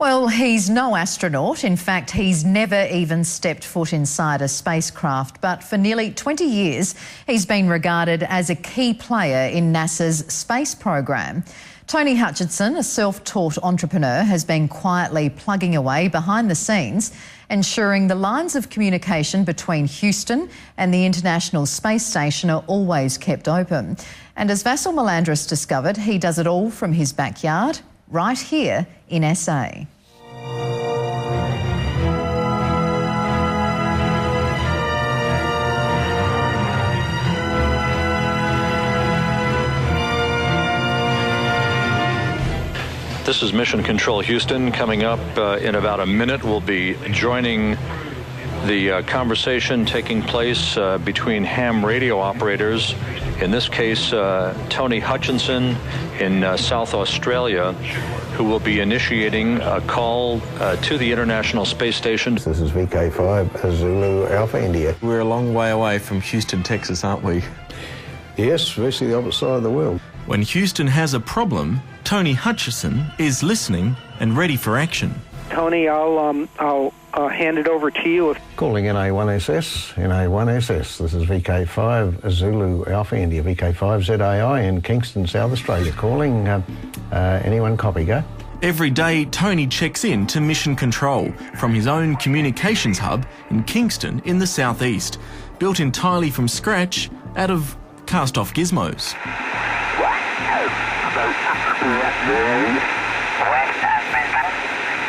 Well, he's no astronaut. In fact, he's never even stepped foot inside a spacecraft. But for nearly 20 years, he's been regarded as a key player in NASA's space program. Tony Hutchinson, a self-taught entrepreneur, has been quietly plugging away behind the scenes, ensuring the lines of communication between Houston and the International Space Station are always kept open. And as Vassal Melandris discovered, he does it all from his backyard, right here in SA. This is Mission Control Houston. Coming up in about a minute, we'll be joining the conversation taking place between ham radio operators, in this case Tony Hutchinson in South Australia, who will be initiating a call to the International Space Station. This is VK5ZAI Alpha India. We're a long way away from Houston, Texas, aren't we? Yes, virtually the opposite side of the world. When Houston has a problem, Tony Hutchinson is listening and ready for action. Tony, I'll hand it over to you. Calling NA1SS. This is VK5 Zulu Alpha India, VK5ZAI in Kingston, South Australia. Calling anyone copy, go. Every day, Tony checks in to Mission Control from his own communications hub in Kingston in the southeast, built entirely from scratch out of cast-off gizmos. West of Brisbane,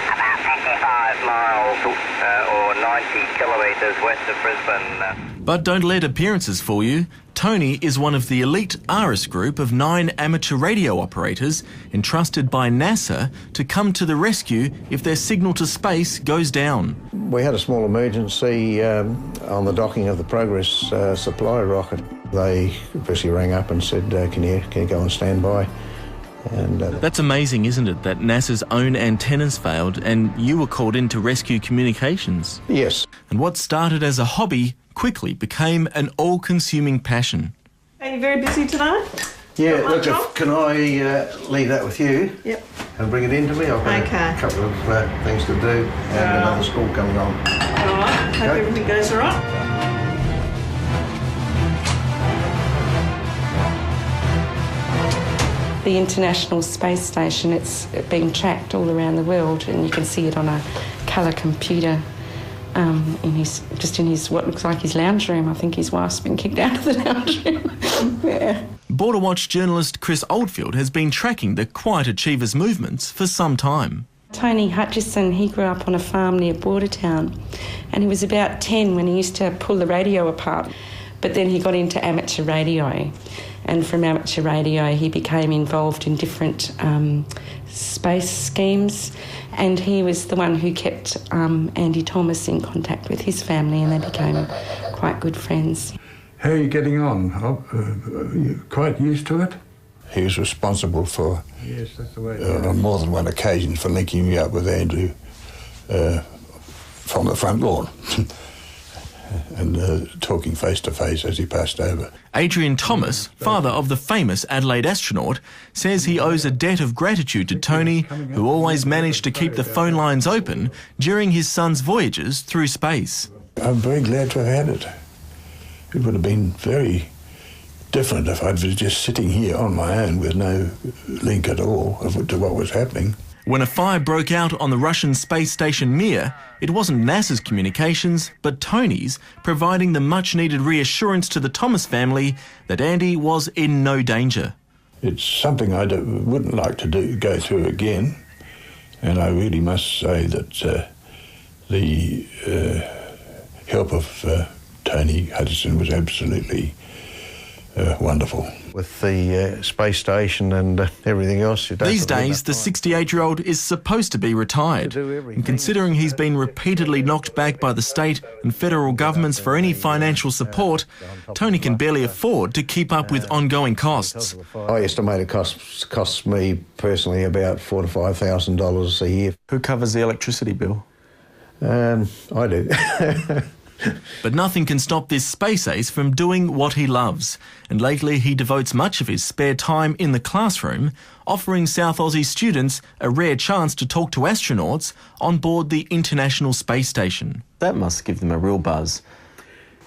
about 55 miles or 90 kilometres west of Brisbane. But don't let appearances fool you. Tony is one of the elite ARIS group of 9 amateur radio operators entrusted by NASA to come to the rescue if their signal to space goes down. We had a small emergency on the docking of the Progress supply rocket. They obviously rang up and said, can you go on standby? And that's amazing, isn't it, that NASA's own antennas failed and you were called in to rescue communications? Yes. And what started as a hobby quickly became an all-consuming passion. Are you very busy tonight? Yeah, look, can I leave that with you? Yep. And bring it in to me? I've got a couple of things to do and another school coming on. All right, hope everything goes all right. The International Space Station, it's being tracked all around the world, and you can see it on a colour computer in his what looks like his lounge room. I think his wife's been kicked out of the lounge room. Yeah. Border Watch journalist Chris Oldfield has been tracking the Quiet Achievers movements for some time. Tony Hutchinson, he grew up on a farm near Bordertown, and he was about 10 when he used to pull the radio apart. But then he got into amateur radio, and from amateur radio he became involved in different space schemes, and he was the one who kept Andy Thomas in contact with his family, and they became quite good friends. How are you getting on? Are you quite used to it? He was responsible for, yes, that's the way on more than one occasion, for linking me up with Andrew from the front lawn. And talking face-to-face as he passed over. Adrian Thomas, father of the famous Adelaide astronaut, says he owes a debt of gratitude to Tony, who always managed to keep the phone lines open during his son's voyages through space. I'm very glad to have had it. It would have been very different if I was just sitting here on my own with no link at all to what was happening. When a fire broke out on the Russian space station Mir, it wasn't NASA's communications, but Tony's, providing the much-needed reassurance to the Thomas family that Andy was in no danger. It's something I wouldn't like to go through again, and I really must say that the help of Tony Hutchinson was absolutely wonderful. With the space station and everything else. These days, the 68-year-old is supposed to be retired. And considering he's been repeatedly knocked back by the state and federal governments for any financial support, Tony can barely afford to keep up with ongoing costs. I estimate it costs me personally about $4,000 to $5,000 a year. Who covers the electricity bill? I do. But nothing can stop this space ace from doing what he loves. And lately he devotes much of his spare time in the classroom, offering South Aussie students a rare chance to talk to astronauts on board the International Space Station. That must give them a real buzz.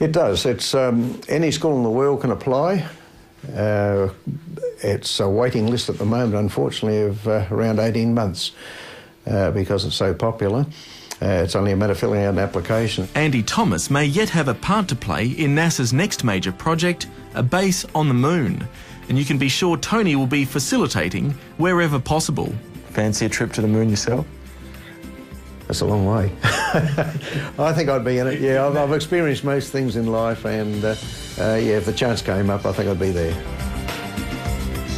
It does. It's any school in the world can apply. It's a waiting list at the moment, unfortunately, of around 18 months because it's so popular. It's only a matter of filling out an application. Andy Thomas may yet have a part to play in NASA's next major project, a base on the moon. And you can be sure Tony will be facilitating wherever possible. Fancy a trip to the moon yourself? That's a long way. I think I'd be in it, yeah. I've experienced most things in life and, yeah, if the chance came up, I think I'd be there.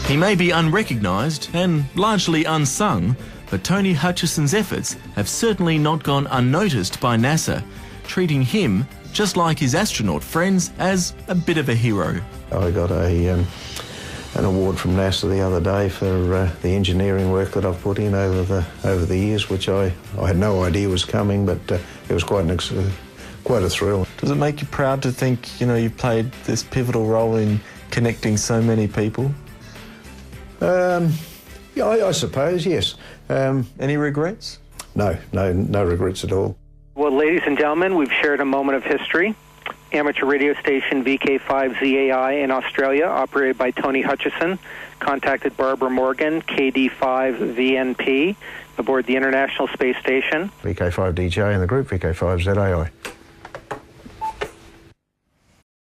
He may be unrecognised and largely unsung, but Tony Hutchison's efforts have certainly not gone unnoticed by NASA, treating him, just like his astronaut friends, as a bit of a hero. I got an award from NASA the other day for the engineering work that I've put in over the years, which I had no idea was coming, but it was quite a thrill. Does it make you proud to think, you know, you've played this pivotal role in connecting so many people? Yeah, I suppose, yes. Any regrets? No regrets at all. Well, ladies and gentlemen, we've shared a moment of history. Amateur radio station VK5ZAI in Australia, operated by Tony Hutchison, contacted Barbara Morgan, KD5VNP, aboard the International Space Station. VK5DJ in the group, VK5ZAI.